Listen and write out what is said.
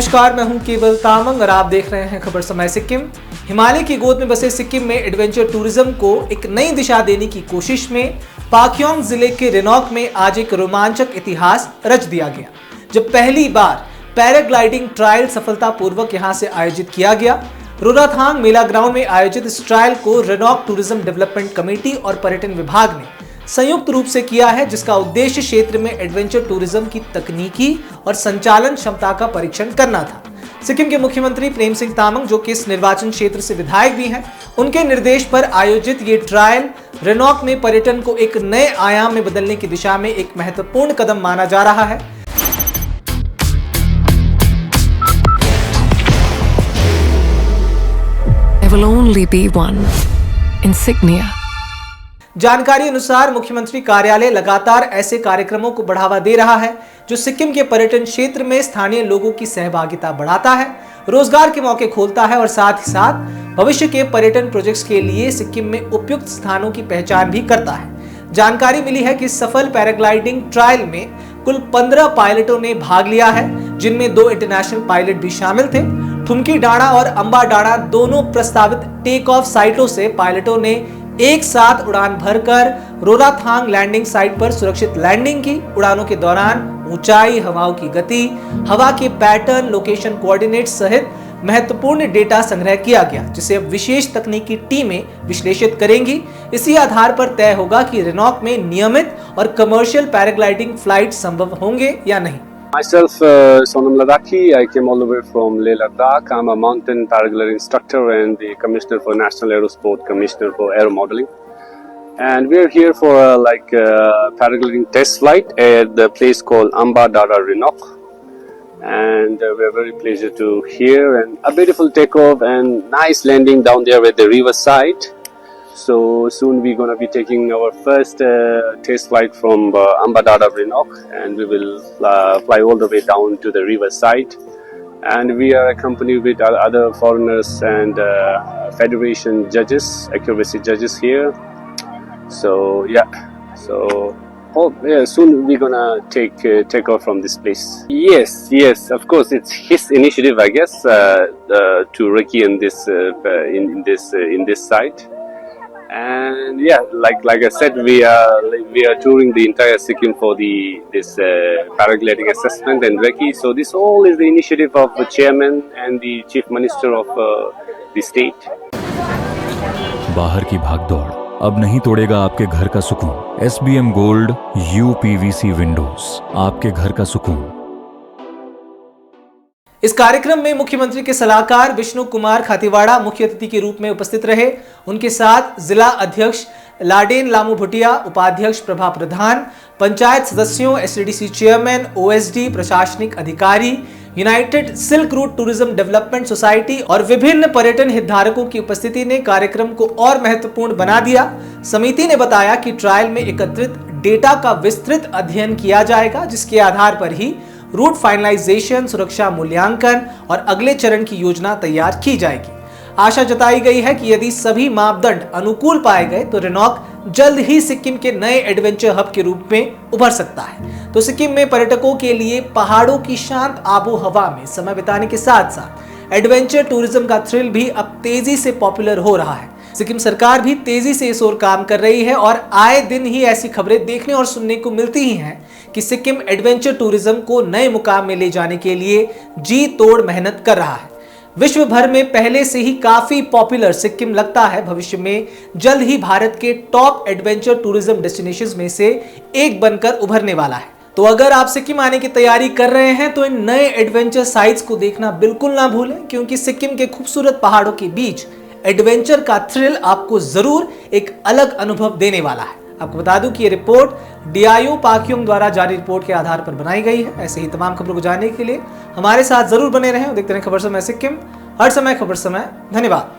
नमस्कार, मैं हूं केवल तामंग और आप देख रहे हैं खबर समय सिक्किम। हिमालय की गोद में बसे सिक्किम में एडवेंचर टूरिज्म को एक नई दिशा देने की कोशिश में पाक्योंग जिले के रेनॉक में आज एक रोमांचक इतिहास रच दिया गया, जब पहली बार पैराग्लाइडिंग ट्रायल सफलतापूर्वक यहां से आयोजित किया गया। रोराथांग मेला ग्राउंड में आयोजित इस ट्रायल को रेनॉक टूरिज्म डेवलपमेंट कमेटी और पर्यटन विभाग ने संयुक्त रूप से किया है, जिसका उद्देश्य क्षेत्र में एडवेंचर टूरिज्म की तकनीकी और संचालन क्षमता का परीक्षण करना था। सिक्किम के मुख्यमंत्री प्रेम सिंह तामांग, जो कि इस निर्वाचन क्षेत्र से विधायक भी हैं, उनके निर्देश पर आयोजित ये ट्रायल रेनॉक में पर्यटन को एक नए आयाम में बदलने की दिशा में एक महत्वपूर्ण कदम माना जा रहा है। There will only be one insignia. जानकारी अनुसार मुख्यमंत्री कार्यालय लगातार ऐसे कार्यक्रमों को बढ़ावा दे रहा है जो सिक्किम के पर्यटन क्षेत्र में स्थानीय लोगों की सहभागिता बढ़ाता है, रोजगार के मौके खोलता है और साथ ही साथ भविष्य के पर्यटन प्रोजेक्ट्स के लिए सिक्किम में उपयुक्त स्थानों की पहचान भी करता है। जानकारी मिली है कि सफल पैराग्लाइडिंग ट्रायल में कुल 15 पायलटों ने भाग लिया है, जिनमें 2 इंटरनेशनल पायलट भी शामिल थे। ठुमकी डाँड़ा और अंबा डाँड़ा दोनों प्रस्तावित टेक ऑफ साइटों से पायलटों ने एक साथ उड़ान भरकर रोराथांग लैंडिंग साइट पर सुरक्षित लैंडिंग की। उड़ानों के दौरान ऊंचाई, हवाओं की गति, हवा के पैटर्न, लोकेशन कोऑर्डिनेट सहित महत्वपूर्ण डेटा संग्रह किया गया, जिसे अब विशेष तकनीकी टीमें विश्लेषित करेंगी। इसी आधार पर तय होगा कि रेनॉक में नियमित और कमर्शियल पैराग्लाइडिंग फ्लाइट संभव होंगे या नहीं। Myself, Sonam Ladakhi. I came all the way from Leh Ladakh. I'm a mountain paragliding instructor and the commissioner for National Aerosport, commissioner for aero modeling. And we're here for a paragliding test flight at the place called Amba Dara Renok. And we're very pleased to hear and a beautiful takeoff and nice landing down there at the river side. So soon we're going to be taking our first test flight from Amba Dara Renok, and we will fly all the way down to the river side. And we are accompanied with other foreigners and federation judges, accuracy judges here. So soon we're gonna take off from this place. Yes, of course it's his initiative, I guess, to recce in this site. And yeah, like I said, we are touring the entire Sikkim for this paragliding assessment and recce. So this all is the initiative of the chairman and the chief minister of the state. बाहर की भागदौड़ अब नहीं तोड़ेगा आपके घर का सुकून। SBM gold UPVC Windows, आपके घर का सुकून। इस कार्यक्रम में मुख्यमंत्री के सलाहकार विष्णु कुमार खातीवाड़ा मुख्य अतिथि के रूप में उपस्थित रहे। उनके साथ जिला अध्यक्ष लाडेन लामू भुटिया, उपाध्यक्ष प्रभा प्रधान, पंचायत सदस्यों, SADC चेयरमैन, OSD, प्रशासनिक अधिकारी, United silk route tourism development society और विभिन्न पर्यटन हितधारकों की उपस्थिति ने कार्यक्रम को और महत्वपूर्ण बना दिया। समिति ने बताया कि ट्रायल में एकत्रित डेटा का विस्तृत अध्ययन किया जाएगा, जिसके आधार पर ही रूट फाइनलाइजेशन, सुरक्षा मूल्यांकन और अगले चरण की योजना तैयार की जाएगी। आशा जताई गई है कि यदि सभी मापदंड अनुकूल पाए गए तो रेनॉक जल्द ही सिक्किम के नए एडवेंचर हब के रूप में उभर सकता है। तो सिक्किम में पर्यटकों के लिए पहाड़ों की शांत आबो हवा में समय बिताने के साथ साथ एडवेंचर टूरिज्म का थ्रिल भी अब तेजी से पॉपुलर हो रहा है। सिक्किम सरकार भी तेजी से इस ओर काम कर रही है और आए दिन ही ऐसी खबरें देखने और सुनने को मिलती ही हैं कि सिक्किम एडवेंचर टूरिज्म को नए मुकाम में ले जाने के लिए जी तोड़ मेहनत कर रहा है। विश्व भर में पहले से ही काफी पॉपुलर सिक्किम लगता है भविष्य में जल्द ही भारत के टॉप एडवेंचर टूरिज्म डेस्टिनेशंस में से एक बनकर उभरने वाला है। तो अगर आप सिक्किम आने की तैयारी कर रहे हैं तो इन नए एडवेंचर साइट्स को देखना बिल्कुल ना भूलें, क्योंकि सिक्किम के खूबसूरत पहाड़ों के बीच एडवेंचर का थ्रिल आपको जरूर एक अलग अनुभव देने वाला है। आपको बता दूं कि ये रिपोर्ट DIO पाक्योंग द्वारा जारी रिपोर्ट के आधार पर बनाई गई है। ऐसे ही तमाम खबरों को जानने के लिए हमारे साथ जरूर बने रहें और देखते रहें खबर समय सिक्किम, हर समय खबर समय। धन्यवाद।